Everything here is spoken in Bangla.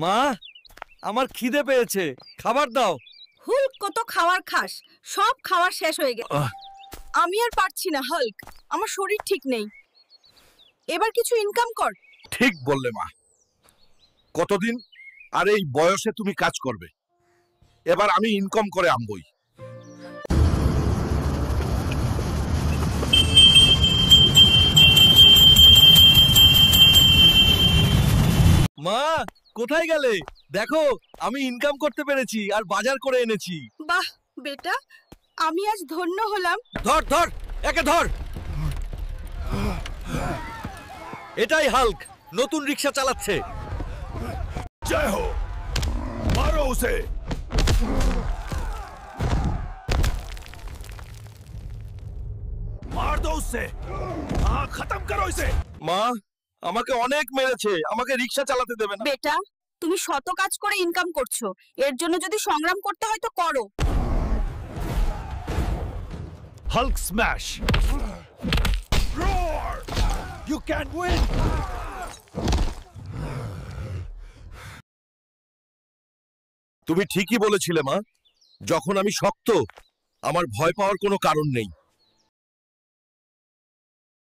মা, আমার খিদে পেয়েছে, খাবার দাও। হুল্ক কত খাবার খাস, সব খাবার শেষ হয়ে গেছে। আমি আর পারছি না হাল্ক, আমার শরীর ঠিক নেই। এবার কিছু ইনকাম কর। ঠিক বললে মা, কতদিন আর এই বয়সে তুমি কাজ করবে? এবার আমি ইনকাম করে আনবই। মা, কোথায় গেলে? দেখো, আমি ইনকাম করতে পেরেছি আর বাজার করে এনেছি। বাহ বেটা, আমি আজ ধন্য হলাম। ধর ধর, একে ধর। এটাই হাল্ক, নতুন রিকশা চালাচ্ছে। জয় হো, মারো উসে। मार दो उससे, हाँ खत्म करो इसे। মা, আমাকে অনেক মেরেছে, আমাকে রিকশা চালাতে দেবে না। বেটা, তুমি শত কাজ করে ইনকাম করছো, এর জন্য যদি সংগ্রাম করতে হয় তো করো। Hulk smash. Roar. You can win. তুমি ঠিকই বলেছিলে মা, যখন আমি শক্ত, আমার ভয় পাওয়ার কোনো কারণ নেই।